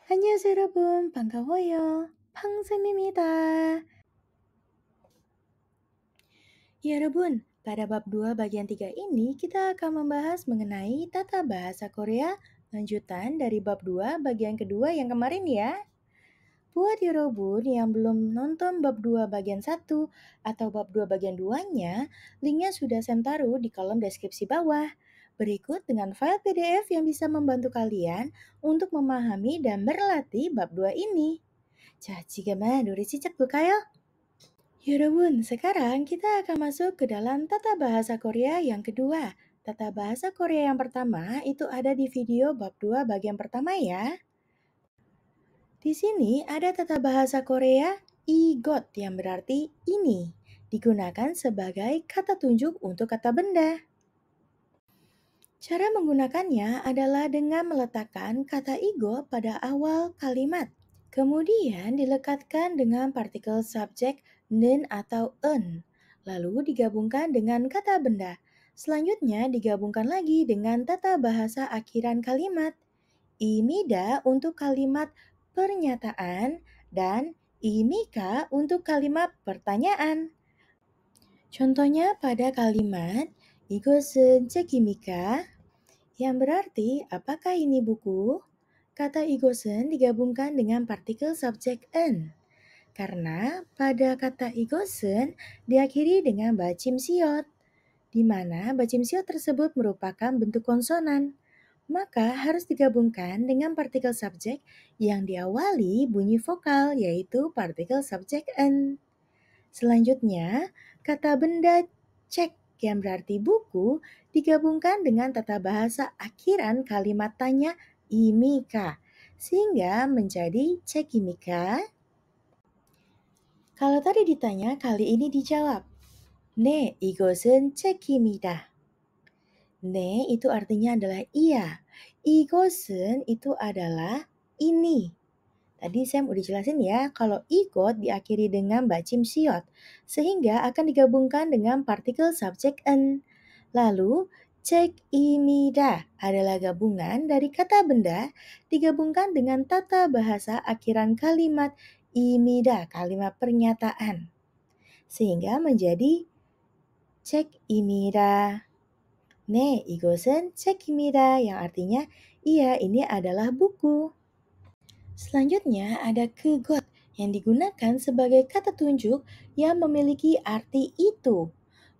안녕하세요 여러분, 반가워요. 팡쌤입니다. Ya 여러분, pada bab 2 bagian 3 ini kita akan membahas mengenai tata bahasa Korea lanjutan dari bab 2 bagian kedua yang kemarin ya. Buat Yorobun yang belum nonton bab 2 bagian 1 atau bab 2 bagian 2-nya, linknya sudah saya taruh di kolom deskripsi bawah. Berikut dengan file PDF yang bisa membantu kalian untuk memahami dan berlatih bab 2 ini. 자, 지금은 우리 시작볼까요? 여러분, sekarang kita akan masuk ke dalam tata bahasa Korea yang kedua. Tata bahasa Korea yang pertama itu ada di video bab 2 bagian pertama ya. Di sini ada tata bahasa Korea igot yang berarti ini. Digunakan sebagai kata tunjuk untuk kata benda. Cara menggunakannya adalah dengan meletakkan kata igo pada awal kalimat. Kemudian dilekatkan dengan partikel subjek nen atau en. Lalu digabungkan dengan kata benda. Selanjutnya digabungkan lagi dengan tata bahasa akhiran kalimat. Imida untuk kalimat pernyataan dan imika untuk kalimat pertanyaan. Contohnya pada kalimat 이것은 책입니까? Yang berarti apakah ini buku? Kata igosen digabungkan dengan partikel subjek en. Karena pada kata igosen diakhiri dengan bacim siot, di mana bacim siot tersebut merupakan bentuk konsonan. Maka harus digabungkan dengan partikel subjek yang diawali bunyi vokal yaitu partikel subjek en. Selanjutnya, kata benda cek yang berarti buku digabungkan dengan tata bahasa akhiran kalimat tanya imika sehingga menjadi cekimika. Kalau tadi ditanya, kali ini dijawab. 네, 이것은 책입니다. 네 itu artinya adalah iya. 이것은 itu adalah ini. Tadi saya udah jelasin ya, kalau igot diakhiri dengan bacim siot, sehingga akan digabungkan dengan partikel subjek en. Lalu, cek imida adalah gabungan dari kata benda digabungkan dengan tata bahasa akhiran kalimat imida, kalimat pernyataan. Sehingga menjadi cek imida. 네, 이것은 책입니다, yang artinya, iya ini adalah buku. Selanjutnya ada kegot yang digunakan sebagai kata tunjuk yang memiliki arti itu.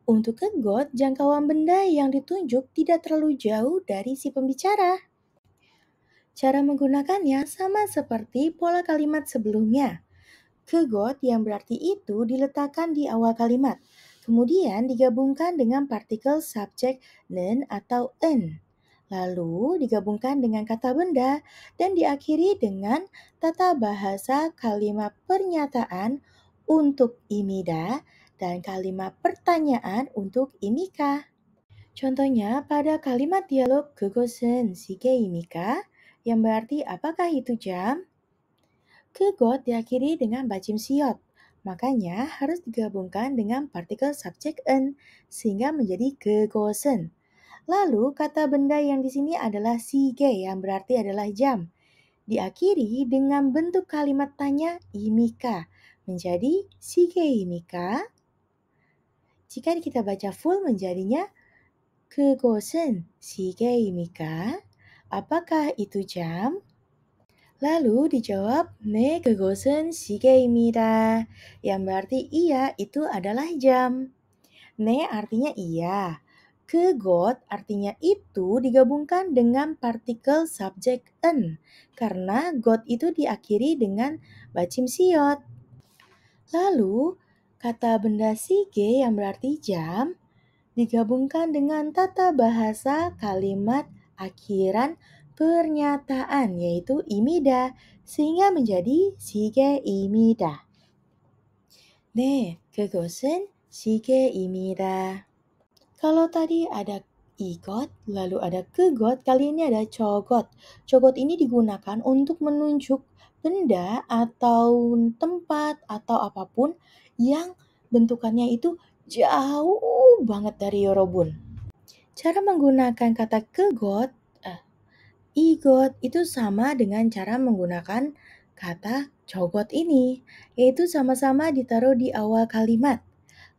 Untuk kegot, jangkauan benda yang ditunjuk tidak terlalu jauh dari si pembicara. Cara menggunakannya sama seperti pola kalimat sebelumnya. Kegot yang berarti itu diletakkan di awal kalimat, kemudian digabungkan dengan partikel subjek nen atau en. Lalu digabungkan dengan kata benda dan diakhiri dengan tata bahasa kalimat pernyataan untuk imida dan kalimat pertanyaan untuk imika. Contohnya pada kalimat dialog 그것은 시계입니까? Yang berarti apakah itu jam? Kegot diakhiri dengan bacim siot, makanya harus digabungkan dengan partikel subjek en sehingga menjadi kegosen. Lalu kata benda yang di sini adalah sige yang berarti adalah jam. Diakhiri dengan bentuk kalimat tanya imika menjadi sige imika. Jika kita baca full menjadinya 그곳은 시계입니까? Apakah itu jam? Lalu dijawab 네, 그곳은 시계입니다. Yang berarti iya, itu adalah jam. 네 artinya iya. Kegot artinya itu digabungkan dengan partikel subjek en karena got itu diakhiri dengan bacim siot. Lalu kata benda sige yang berarti jam digabungkan dengan tata bahasa kalimat akhiran pernyataan yaitu imida sehingga menjadi 시계입니다. 네, 그것은 시계입니다. Kalau tadi ada igot, lalu ada kegot, kali ini ada cogot. Cogot ini digunakan untuk menunjuk benda atau tempat atau apapun yang bentukannya itu jauh banget dari Yorobun. Cara menggunakan kata kegot Igot itu sama dengan cara menggunakan kata jogot ini, yaitu sama-sama ditaruh di awal kalimat.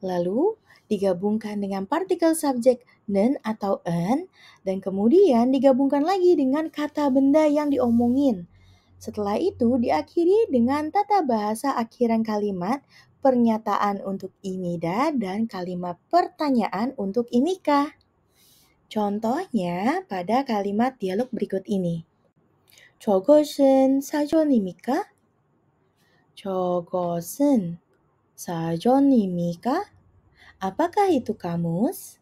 Lalu digabungkan dengan partikel subjek nen atau en, dan kemudian digabungkan lagi dengan kata benda yang diomongin. Setelah itu diakhiri dengan tata bahasa akhiran kalimat, pernyataan untuk imida, dan kalimat pertanyaan untuk imika. Contohnya pada kalimat dialog berikut ini. 저것은 사전입니까? 저것은 사전입니까? Apakah itu kamus?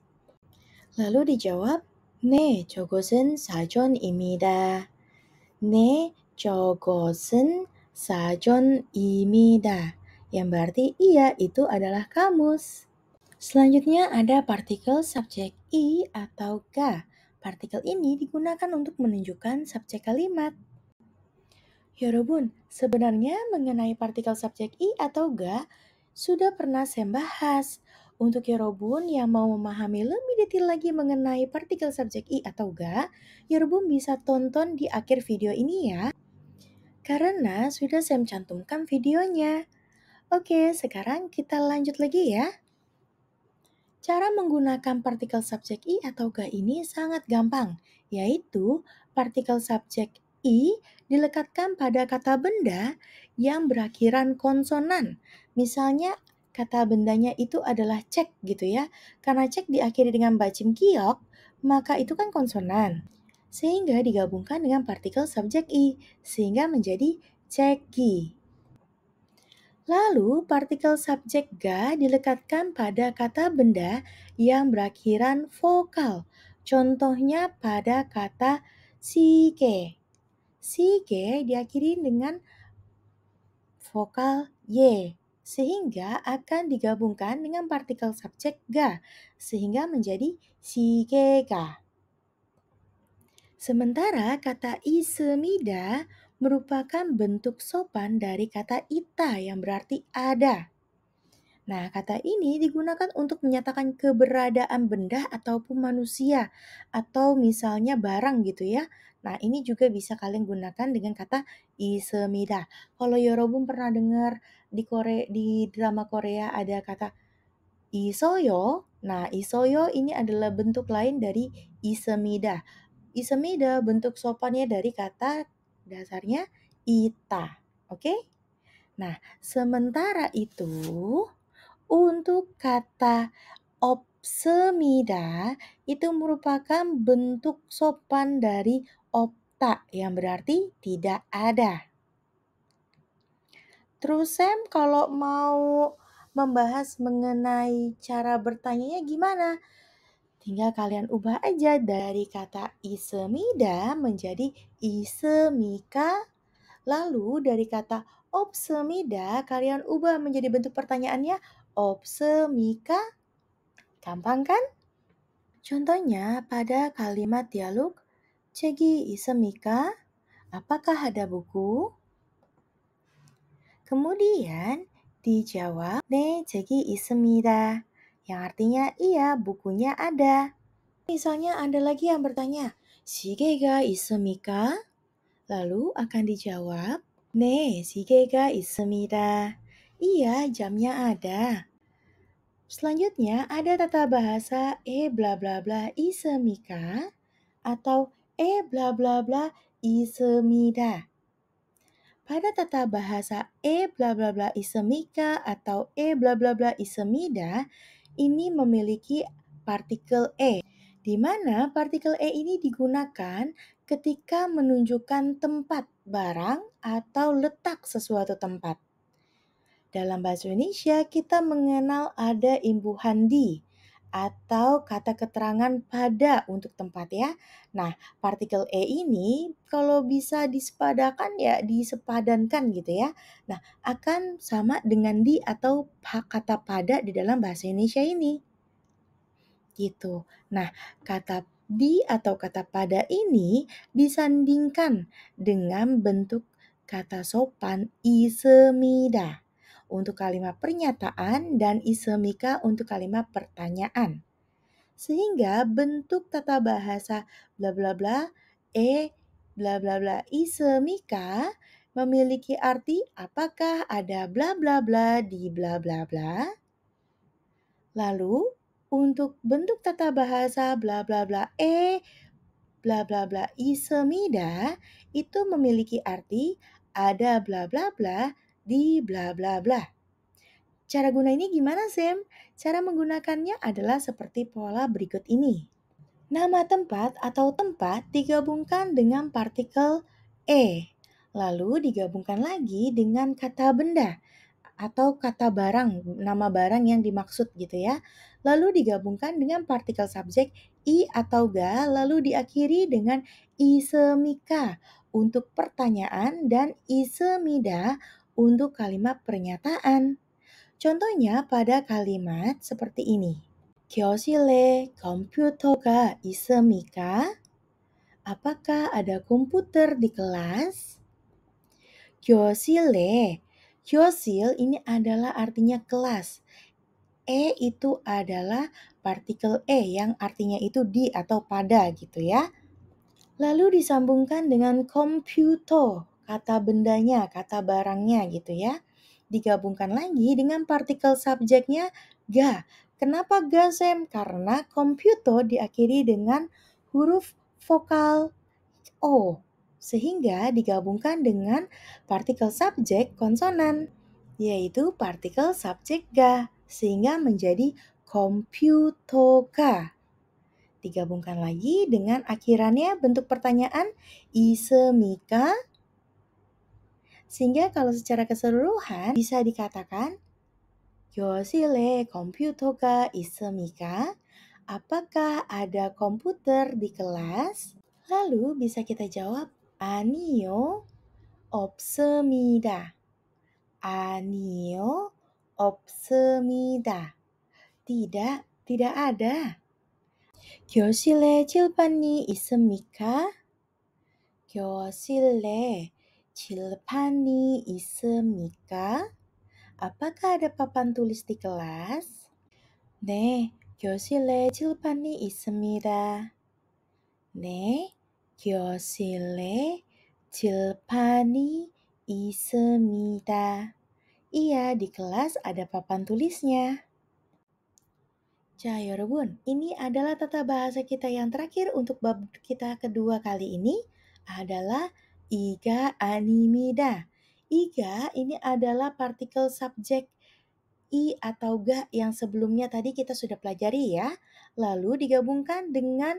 Lalu dijawab, 네, 저것은 사전입니다. 네, 저것은 사전입니다. Yang berarti iya, itu adalah kamus. Selanjutnya ada partikel subjek i atau ga. Partikel ini digunakan untuk menunjukkan subjek kalimat. 여러분, sebenarnya mengenai partikel subjek i atau ga sudah pernah saya bahas. Untuk 여러분 yang mau memahami lebih detail lagi mengenai partikel subjek i atau ga, 여러분 bisa tonton di akhir video ini ya. Karena sudah saya cantumkan videonya. Oke, sekarang kita lanjut lagi ya. Cara menggunakan partikel subjek i atau ga ini sangat gampang, yaitu partikel subjek i dilekatkan pada kata benda yang berakhiran konsonan. Misalnya kata bendanya itu adalah cek gitu ya. Karena cek diakhiri dengan bacim kiok, maka itu kan konsonan. Sehingga digabungkan dengan partikel subjek i, sehingga menjadi ceki. Lalu, partikel subjek ga dilekatkan pada kata benda yang berakhiran vokal. Contohnya pada kata sige. Sige diakhiri dengan vokal y, sehingga akan digabungkan dengan partikel subjek ga, sehingga menjadi sigega. Sementara kata isemida merupakan bentuk sopan dari kata ita yang berarti ada. Nah, kata ini digunakan untuk menyatakan keberadaan benda ataupun manusia, atau misalnya barang gitu ya. Nah, ini juga bisa kalian gunakan dengan kata isemida. Kalau Yorobun pernah dengar di drama Korea ada kata isoyo. Nah, isoyo ini adalah bentuk lain dari isemida. Isemida bentuk sopannya dari kata dasarnya ita. Oke? Nah, sementara itu untuk kata opsemida itu merupakan bentuk sopan dari opta yang berarti tidak ada. Terus Sam kalau mau membahas mengenai cara bertanyanya gimana? Tinggal kalian ubah aja dari kata isemida menjadi isemika. Lalu dari kata opsemida kalian ubah menjadi bentuk pertanyaannya opsemika. Gampang kan? Contohnya pada kalimat dialog Cegi isemika, apakah ada buku? Kemudian dijawab Ne cegi isεμ니다. Yang artinya iya bukunya ada. Misalnya ada lagi yang bertanya 시계가 있습니까? Lalu akan dijawab 네 시계가 있습니다. Iya jamnya ada. Selanjutnya ada tata bahasa bla bla bla isemika atau bla bla bla isemida. Pada tata bahasa bla bla bla isemika atau bla bla bla isemida ini memiliki partikel di mana partikel ini digunakan ketika menunjukkan tempat barang atau letak sesuatu tempat. Dalam bahasa Indonesia, kita mengenal ada imbuhan di atau kata keterangan pada untuk tempat ya. Nah, partikel ini kalau bisa disepadankan gitu ya. Nah, akan sama dengan di atau kata pada di dalam bahasa Indonesia ini. Gitu. Nah, kata di atau kata pada ini disandingkan dengan bentuk kata sopan isemida untuk kalimat pernyataan dan isemika untuk kalimat pertanyaan. Sehingga bentuk tata bahasa bla bla bla bla bla bla ismika memiliki arti apakah ada bla bla bla di bla bla bla? Lalu, untuk bentuk tata bahasa bla bla bla bla bla bla ismida itu memiliki arti ada bla bla bla di bla bla bla. Cara guna ini gimana, Sam? Cara menggunakannya adalah seperti pola berikut ini. Nama tempat atau tempat digabungkan dengan partikel e, lalu digabungkan lagi dengan kata benda atau kata barang, nama barang yang dimaksud gitu ya. Lalu digabungkan dengan partikel subjek i atau ga, lalu diakhiri dengan isemika untuk pertanyaan dan isemida untuk kalimat pernyataan. Contohnya pada kalimat seperti ini. 교실에 컴퓨터가 있습니까? Apakah ada komputer di kelas? 교실에, 교실 ini adalah artinya kelas. Itu adalah partikel yang artinya itu di atau pada gitu ya. Lalu disambungkan dengan komputer, kata bendanya, kata barangnya gitu ya. Digabungkan lagi dengan partikel subjeknya ga. Kenapa ga, Sam? Karena komputer diakhiri dengan huruf vokal O, sehingga digabungkan dengan partikel subjek konsonan, yaitu partikel subjek ga, sehingga menjadi komputoga. Digabungkan lagi dengan akhirannya bentuk pertanyaan isemika, sehingga kalau secara keseluruhan bisa dikatakan 교실에 컴퓨터가 있습니까? Apakah ada komputer di kelas? Lalu bisa kita jawab 아니요, 없습니다. 아니요, 없습니다. Tidak, tidak ada. 교실에 칠판이 있습니까? 교실에 칠판이 있습니까? Apakah ada papan tulis di kelas? 네, 교실에 칠판이 있습니다. 네, 교실에 칠판이 있습니다. Iya, di kelas ada papan tulisnya. 여러분, ini adalah tata bahasa kita yang terakhir untuk bab kita kedua kali ini adalah iga animida. Iga ini adalah partikel subjek i atau ga yang sebelumnya tadi kita sudah pelajari ya. Lalu digabungkan dengan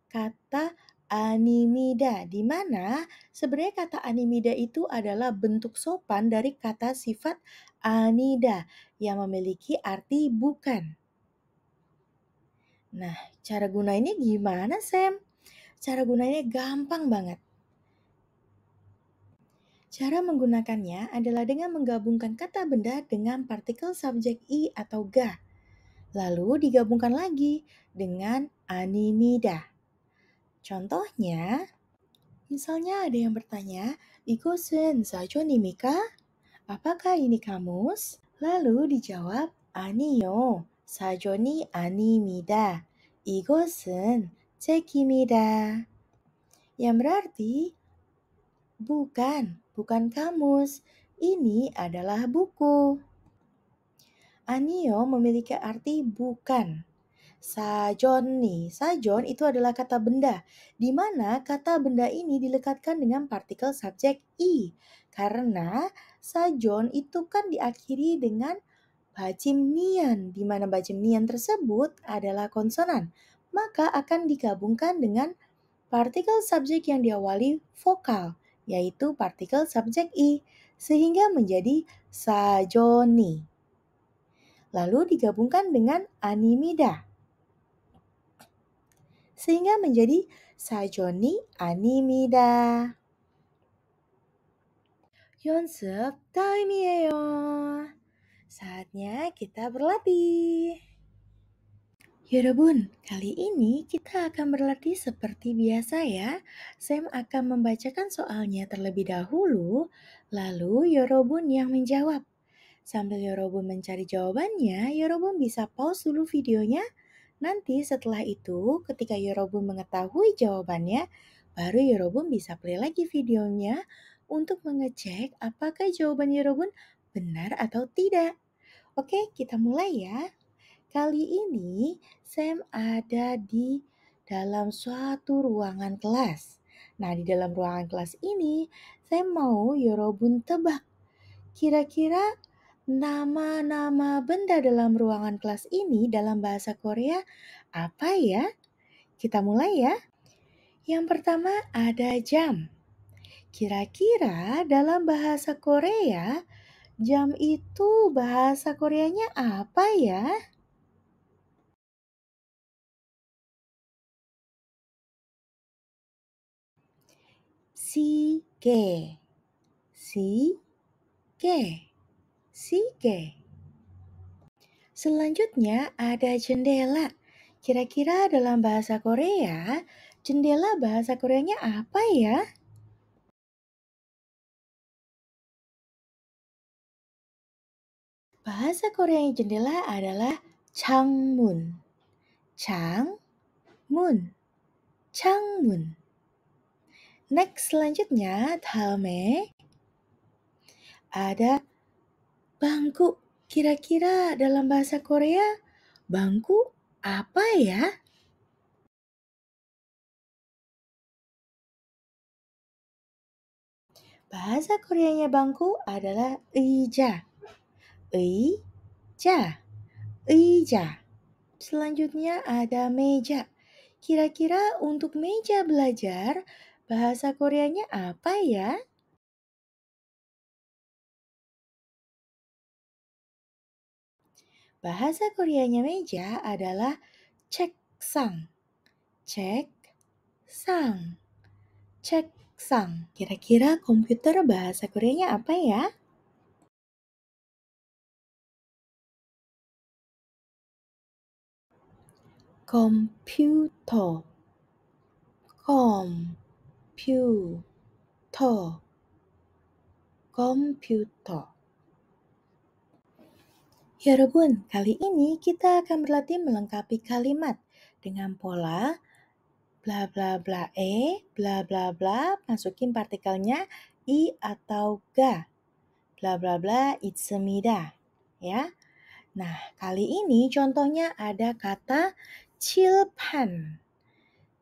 kata animida, di mana sebenarnya kata animida itu adalah bentuk sopan dari kata sifat anida yang memiliki arti bukan. Nah, cara gunainnya gimana, Sam? Cara gunainnya gampang banget. Cara menggunakannya adalah dengan menggabungkan kata benda dengan partikel subjek i atau ga. Lalu digabungkan lagi dengan animida. Contohnya, misalnya ada yang bertanya, 이것은 사전입니까? Apakah ini kamus? Lalu dijawab, 아니요, 사전이 아닙니다. 이것은 책입니다. Yang berarti, bukan kamus. Ini adalah buku. Anio memiliki arti bukan. Sajon nih, sajon itu adalah kata benda, di mana kata benda ini dilekatkan dengan partikel subjek i. Karena sajon itu kan diakhiri dengan bajimnian, di mana bajimnian tersebut adalah konsonan. Maka akan digabungkan dengan partikel subjek yang diawali vokal, yaitu partikel subjek i, sehingga menjadi sajoni. Lalu digabungkan dengan animida, sehingga menjadi sajoni animida. 연습 타임이에요. Saatnya kita berlatih. Yorobun, kali ini kita akan berlatih seperti biasa ya. Sam akan membacakan soalnya terlebih dahulu, lalu Yorobun yang menjawab. Sambil Yorobun mencari jawabannya, Yorobun bisa pause dulu videonya. Nanti setelah itu, ketika Yorobun mengetahui jawabannya, baru Yorobun bisa play lagi videonya untuk mengecek apakah jawaban Yorobun benar atau tidak. Oke, kita mulai ya. Kali ini Sam ada di dalam suatu ruangan kelas. Nah, di dalam ruangan kelas ini, Sam mau Yorobun tebak. Kira-kira nama-nama benda dalam ruangan kelas ini dalam bahasa Korea apa ya? Kita mulai ya. Yang pertama ada jam. Kira-kira dalam bahasa Korea, jam itu bahasa Koreanya apa ya? Sige. Sige. Sige. Selanjutnya ada jendela. Kira-kira dalam bahasa Korea, jendela bahasa Koreanya apa ya? Bahasa Korea jendela adalah 창문. 창문. 창문. Next selanjutnya, 다음에 ada bangku. Kira-kira dalam bahasa Korea, bangku apa ya? Bahasa Koreanya bangku adalah 의자. 의자. 의자. Selanjutnya ada meja. Kira-kira untuk meja belajar, bahasa Koreanya apa ya? Bahasa Koreanya meja adalah 책상. 책상. 책상. Kira-kira komputer bahasa Koreanya apa ya? komputer. komputer. komputer. Yorobun, kali ini kita akan berlatih melengkapi kalimat dengan pola bla bla bla bla bla bla, masukin partikelnya i atau ga. Bla bla bla, 있습니다. Ya. Nah, kali ini contohnya ada kata 칠판.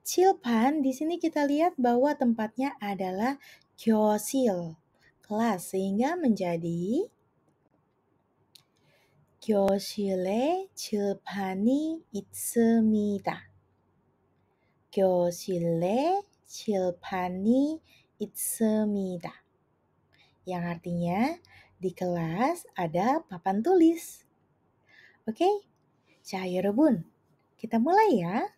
칠판, di sini kita lihat bahwa tempatnya adalah 교실, kelas, sehingga menjadi 교실에 칠판이 있습니다. 교실에 칠판이 있습니다. Yang artinya di kelas ada papan tulis. Oke? 자, 여러분. Kita mulai ya.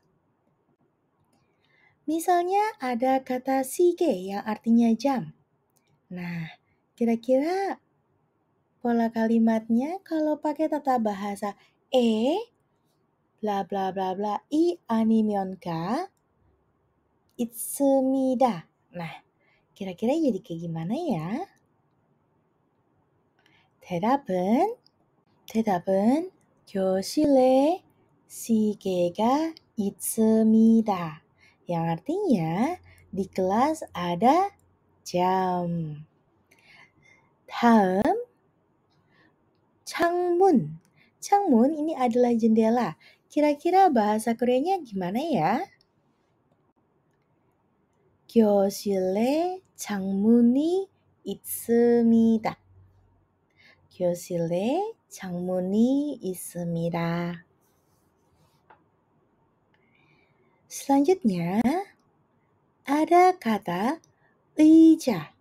Misalnya ada kata sige yang artinya jam. Nah, kira-kira pola kalimatnya kalau pakai tata bahasa bla bla bla bla i 아니면 가 있습니다. Nah, kira-kira jadi kayak gimana ya? 대답은 교실에 시계가 있습니다. Yang artinya di kelas ada jam. 다음, 창문. 창문 ini adalah jendela. Kira-kira bahasa Koreanya gimana ya? 교실에 창문이 있습니다. 교실에 창문이 있습니다. Selanjutnya, ada kata 의자.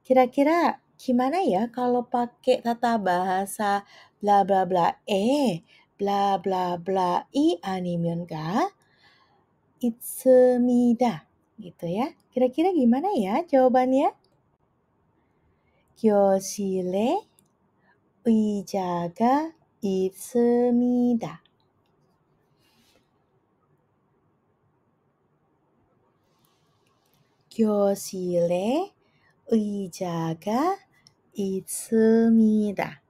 Kira-kira gimana ya kalau pakai tata bahasa bla bla bla bla bla bla i 아니면 가 있습니다. Gitu ya. Kira-kira gimana ya jawabannya? 교실에 의자가 있습니다. 교실에 의자가 있습니다.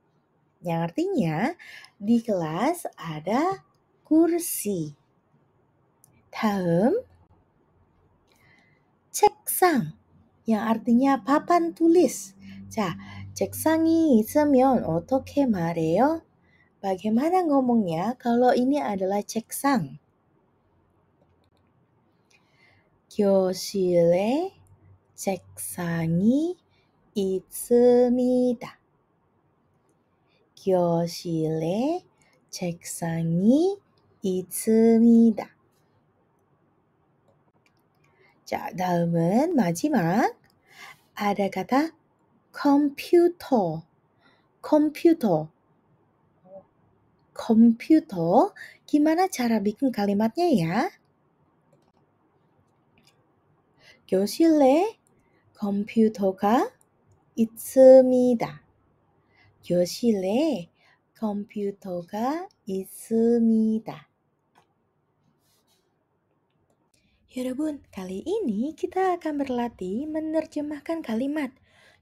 Yang artinya di kelas ada kursi. 다음, 책상 yang artinya papan tulis. 자, 책상이 있으면 어떻게 말해요? Bagaimana ngomongnya kalau ini adalah 책상? 교실에 책상이 있습니다. 교실에 책상이 있습니다. 자, 다음은 마지막. Ada kata komputer. Komputer. Komputer. Gimana cara bikin kalimatnya ya? 교실에 컴퓨터가 있습니다. 교실에 컴퓨터가 있습니다. Yaudah kali ini kita akan berlatih menerjemahkan kalimat.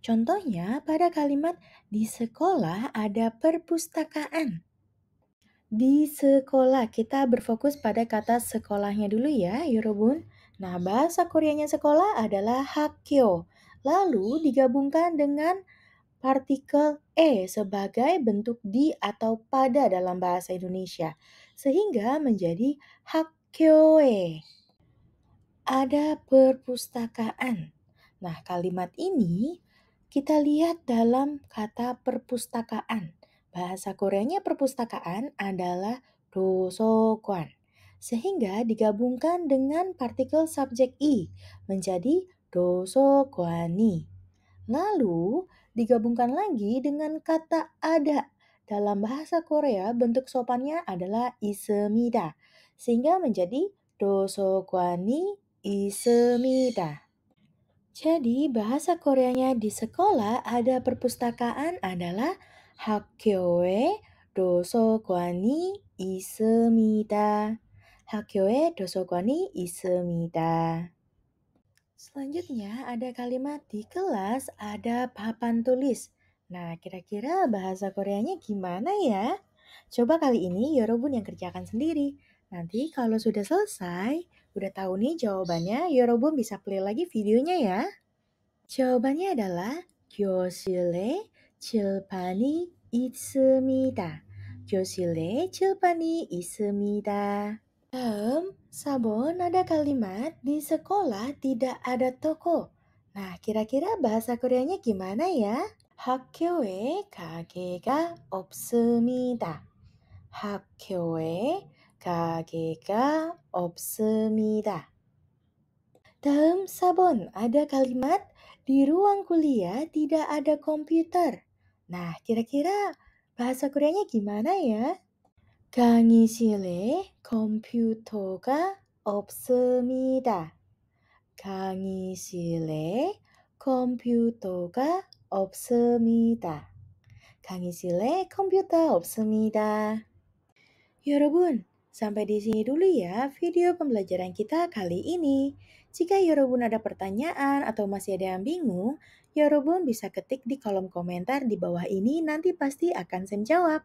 Contohnya pada kalimat di sekolah ada perpustakaan. Di sekolah kita berfokus pada kata sekolahnya dulu ya, Yorobun. Nah, bahasa Koreanya sekolah adalah hakyo. Lalu digabungkan dengan partikel e sebagai bentuk di atau pada dalam bahasa Indonesia. Sehingga menjadi hakyoe. Ada perpustakaan. Nah, kalimat ini kita lihat dalam kata perpustakaan. Bahasa Koreanya perpustakaan adalah dosokwon. Sehingga digabungkan dengan partikel subjek i menjadi dosokwani. Lalu digabungkan lagi dengan kata ada. Dalam bahasa Korea bentuk sopannya adalah ismida. Sehingga menjadi dosokwani ismida. Jadi bahasa Koreanya di sekolah ada perpustakaan adalah 학교에 도서관이 있습니다. 학교에 도서관이 있습니다. Selanjutnya ada kalimat di kelas ada papan tulis. Nah, kira-kira bahasa Koreanya gimana ya? Coba kali ini Yorobun yang kerjakan sendiri. Nanti kalau sudah selesai, udah tahu nih jawabannya, Yorobun bisa play lagi videonya ya. Jawabannya adalah 교실에 칠판이 있습니다. 교실에 칠판이 있습니다. Dalam sabon ada kalimat di sekolah tidak ada toko. Nah, kira-kira bahasa Koreanya gimana ya? 학교에 가게가 없습니다. 학교에 가게가 없습니다. Dalam sabon ada kalimat di ruang kuliah tidak ada komputer. Nah, kira-kira bahasa Koreanya gimana ya? 강의실에 컴퓨터가 없습니다. 강의실에 컴퓨터가 없습니다. 강의실에 컴퓨터 없습니다. Yorobun, sampai di sini dulu ya video pembelajaran kita kali ini. Jika Yorobun ada pertanyaan atau masih ada yang bingung, Yorobun bisa ketik di kolom komentar di bawah ini, nanti pasti akan saya jawab.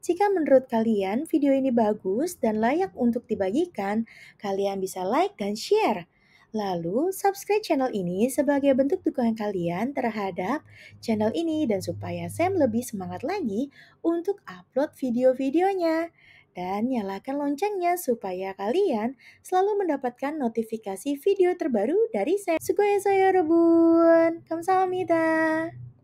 Jika menurut kalian video ini bagus dan layak untuk dibagikan, kalian bisa like dan share. Lalu subscribe channel ini sebagai bentuk dukungan kalian terhadap channel ini dan supaya Sam lebih semangat lagi untuk upload video-videonya. Dan nyalakan loncengnya supaya kalian selalu mendapatkan notifikasi video terbaru dari Sam. Sugohayo Rebun. Kamsahamnida.